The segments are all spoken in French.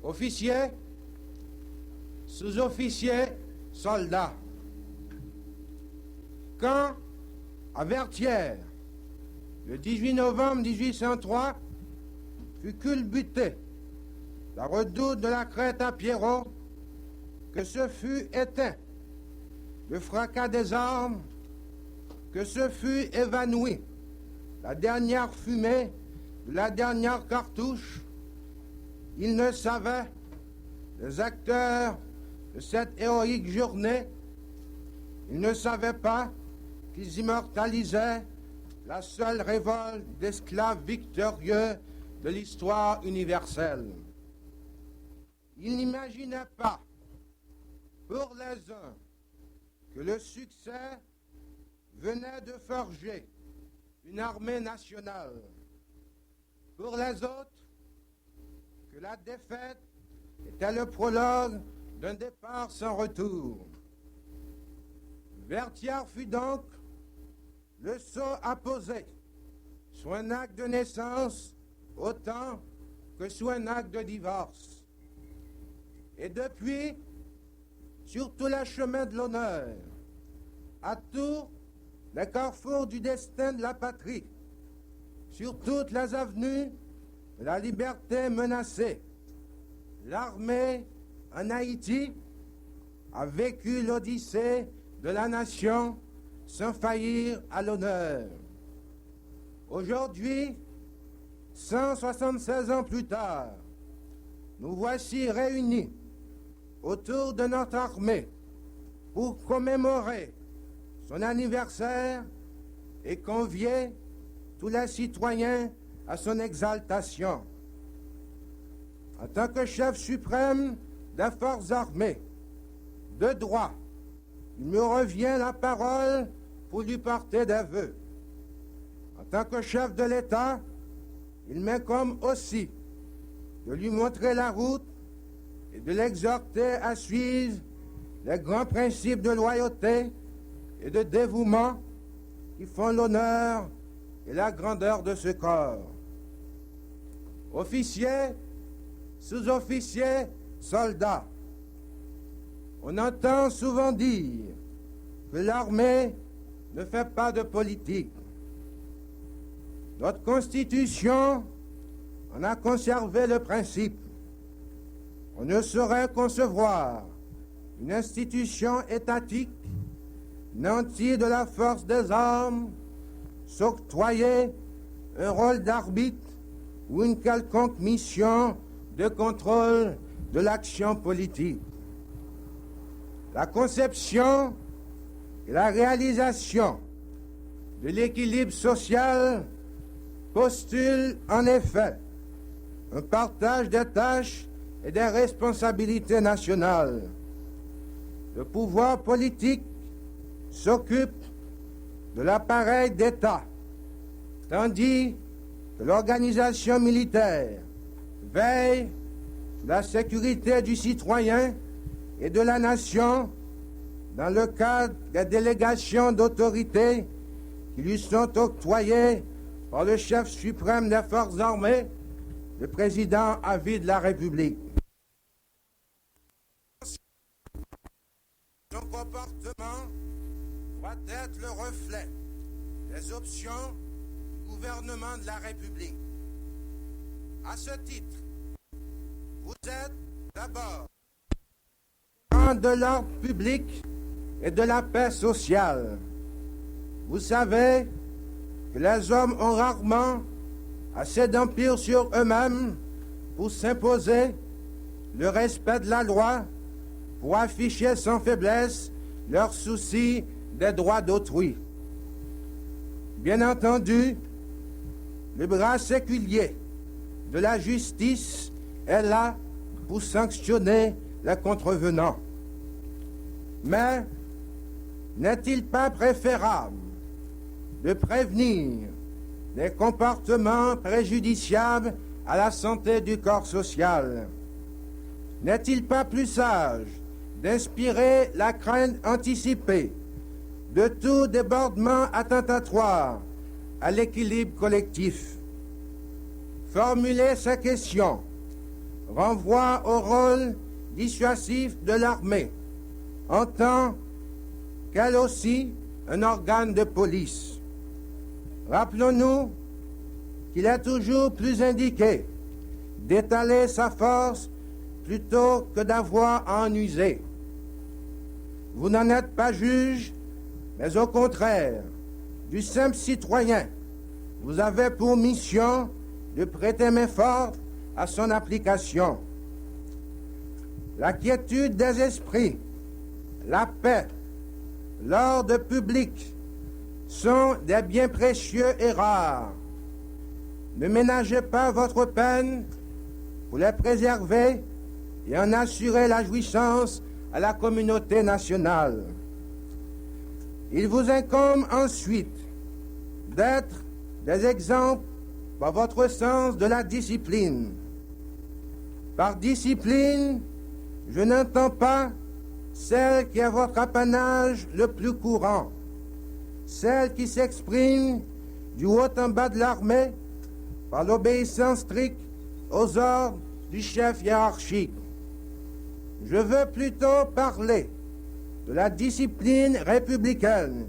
officiers, sous-officiers, soldats. Quand, à Vertières, le 18 novembre 1803, fut culbuté la redoute de la crête à Pierrot, que ce fut éteint le fracas des armes, que ce fut évanoui la dernière fumée de la dernière cartouche, ils ne savaient, les acteurs de cette héroïque journée, ils ne savaient pas qu'ils immortalisaient la seule révolte d'esclaves victorieux de l'histoire universelle. Ils n'imaginaient pas, pour les uns, que le succès venait de forger une armée nationale. Pour les autres, que la défaite était le prologue d'un départ sans retour. Vertières fut donc le sceau apposé sur un acte de naissance autant que sur un acte de divorce. Et depuis, sur tous les chemins de l'honneur, à tous les carrefours du destin de la patrie, sur toutes les avenues de la liberté menacée, l'armée en Haïti a vécu l'odyssée de la nation sans faillir à l'honneur. Aujourd'hui, 176 ans plus tard, nous voici réunis autour de notre armée pour commémorer son anniversaire et convier tous les citoyens à son exaltation. En tant que chef suprême des forces armées, de droit, il me revient la parole pour lui porter des vœux. En tant que chef de l'État, il m'incombe aussi de lui montrer la route et de l'exhorter à suivre les grands principes de loyauté et de dévouement qui font l'honneur et la grandeur de ce corps. Officiers, sous-officiers, soldats, on entend souvent dire que l'armée ne fait pas de politique. Notre Constitution en a conservé le principe. On ne saurait concevoir une institution étatique nantie de la force des armes s'octroyer un rôle d'arbitre ou une quelconque mission de contrôle de l'action politique. La conception et la réalisation de l'équilibre social postulent en effet un partage des tâches et des responsabilités nationales. Le pouvoir politique s'occupe de l'appareil d'État, tandis que l'organisation militaire veille sur la sécurité du citoyen et de la nation dans le cadre des délégations d'autorité qui lui sont octroyées par le chef suprême des forces armées, le président à vie de la République. Son comportement doit être le reflet des options du gouvernement de la République. À ce titre, vous êtes d'abord de l'ordre public et de la paix sociale. Vous savez que les hommes ont rarement assez d'empire sur eux-mêmes pour s'imposer le respect de la loi, pour afficher sans faiblesse leur souci des droits d'autrui. Bien entendu, le bras séculier de la justice est là pour sanctionner les contrevenants. Mais n'est-il pas préférable de prévenir les comportements préjudiciables à la santé du corps social? N'est-il pas plus sage d'inspirer la crainte anticipée de tout débordement attentatoire à l'équilibre collectif? Formuler ces questions renvoie au rôle dissuasif de l'armée, en tant qu'elle aussi un organe de police. Rappelons-nous qu'il est toujours plus indiqué d'étaler sa force plutôt que d'avoir à en user. Vous n'en êtes pas juge, mais au contraire, du simple citoyen, vous avez pour mission de prêter main forte à son application. La quiétude des esprits, la paix, l'ordre public sont des biens précieux et rares. Ne ménagez pas votre peine pour les préserver et en assurer la jouissance à la communauté nationale. Il vous incombe ensuite d'être des exemples par votre sens de la discipline. Par discipline, je n'entends pas celle qui est votre apanage le plus courant, celle qui s'exprime du haut en bas de l'armée par l'obéissance stricte aux ordres du chef hiérarchique. Je veux plutôt parler de la discipline républicaine,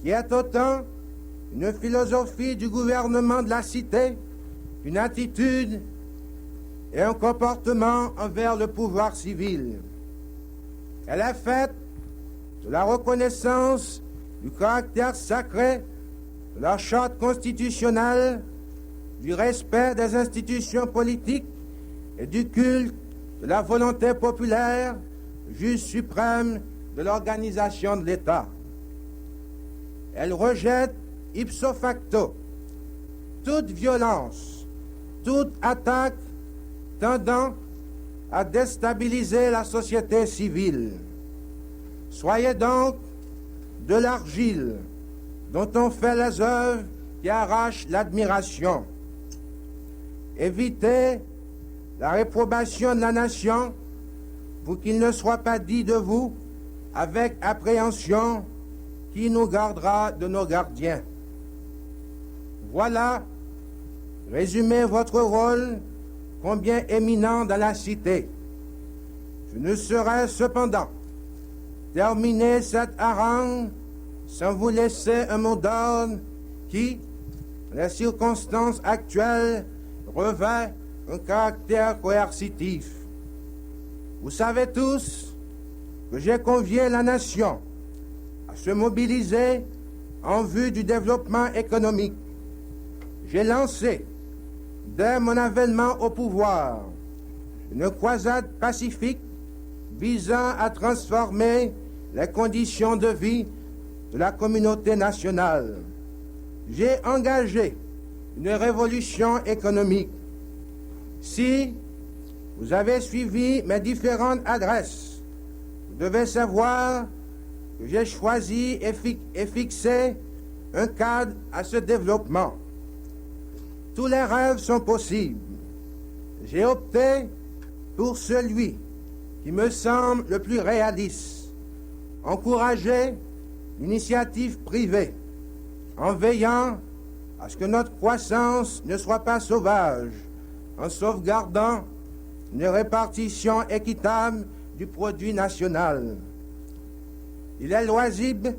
qui est autant une philosophie du gouvernement de la cité, une attitude et un comportement envers le pouvoir civil. Elle est faite de la reconnaissance du caractère sacré de la charte constitutionnelle, du respect des institutions politiques et du culte de la volonté populaire, juge suprême de l'organisation de l'État. Elle rejette ipso facto toute violence, toute attaque tendant à déstabiliser la société civile. Soyez donc de l'argile dont on fait les œuvres qui arrachent l'admiration. Évitez la réprobation de la nation pour qu'il ne soit pas dit de vous avec appréhension qui nous gardera de nos gardiens. Voilà, résumez votre rôle combien éminent dans la cité. Je ne saurais cependant terminer cette harangue sans vous laisser un mot d'ordre qui, dans les circonstances actuelles, revêt un caractère coercitif. Vous savez tous que j'ai convié la nation à se mobiliser en vue du développement économique. J'ai lancé, dès mon avènement au pouvoir, une croisade pacifique visant à transformer les conditions de vie de la communauté nationale. J'ai engagé une révolution économique. Si vous avez suivi mes différentes adresses, vous devez savoir que j'ai choisi et fixé un cadre à ce développement. Tous les rêves sont possibles. J'ai opté pour celui qui me semble le plus réaliste. Encourager l'initiative privée en veillant à ce que notre croissance ne soit pas sauvage, en sauvegardant une répartition équitable du produit national. Il est loisible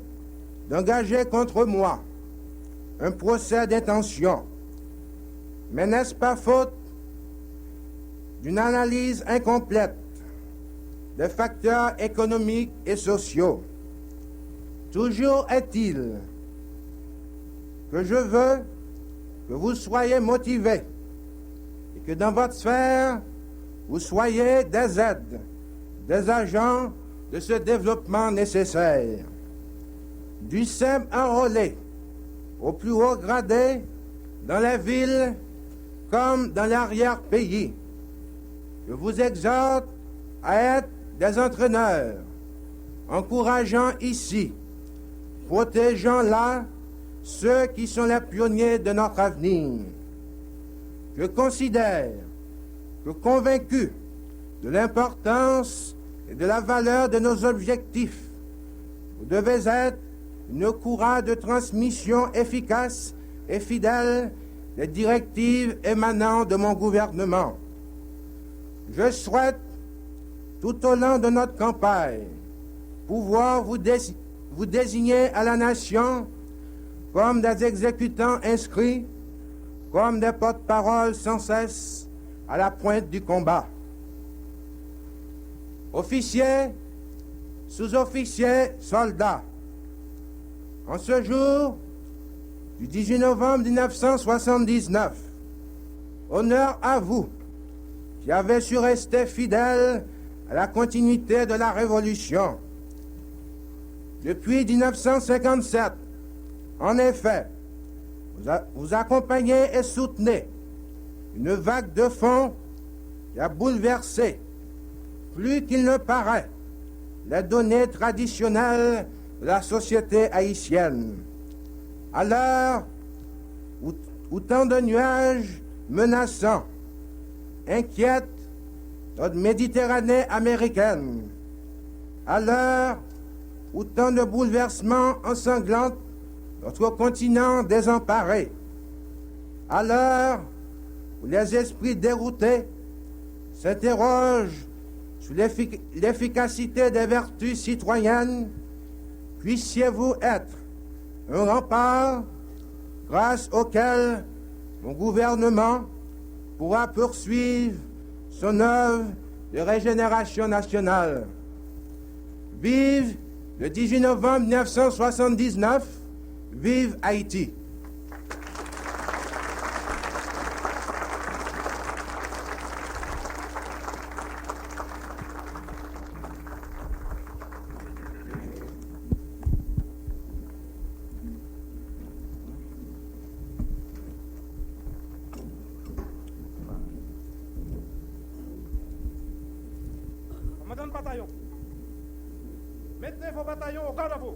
d'engager contre moi un procès d'intention. Mais n'est-ce pas faute d'une analyse incomplète des facteurs économiques et sociaux? Toujours est-il que je veux que vous soyez motivés et que dans votre sphère, vous soyez des aides, des agents de ce développement nécessaire. Du simple enrôlé au plus haut gradé dans les villes comme dans l'arrière-pays. Je vous exhorte à être des entraîneurs, encourageant ici, protégeant là ceux qui sont les pionniers de notre avenir. Je considère que convaincu de l'importance et de la valeur de nos objectifs, vous devez être une courroie de transmission efficace et fidèle des directives émanant de mon gouvernement. Je souhaite, tout au long de notre campagne, pouvoir vous désigner à la nation comme des exécutants inscrits, comme des porte-paroles sans cesse à la pointe du combat. Officiers, sous-officiers, soldats, en ce jour du 18 novembre 1979, honneur à vous qui avez su rester fidèles à la continuité de la Révolution. Depuis 1957, en effet, vous accompagnez et soutenez une vague de fonds qui a bouleversé, plus qu'il ne paraît, les données traditionnelles de la société haïtienne. À l'heure où tant de nuages menaçants inquiètent notre Méditerranée américaine, à l'heure où tant de bouleversements ensanglantent notre continent désemparé, à l'heure où les esprits déroutés s'interrogent sur l'efficacité des vertus citoyennes, puissiez-vous être un rempart grâce auquel mon gouvernement pourra poursuivre son œuvre de régénération nationale. Vive le 18 novembre 1979, vive Haïti. Commandant de bataillon, mettez vos bataillons au garde à vous.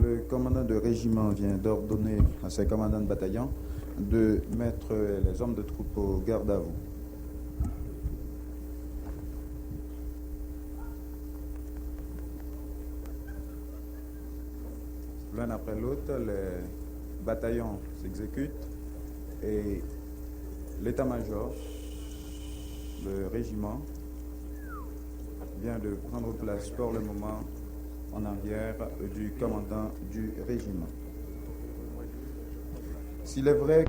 Le commandant de régiment vient d'ordonner à ses commandants de bataillon de mettre les hommes de troupe au garde à vous. L'un après l'autre, les bataillons s'exécutent et l'état-major, le régiment, vient de prendre place pour le moment en arrière du commandant du régiment. S'il est vrai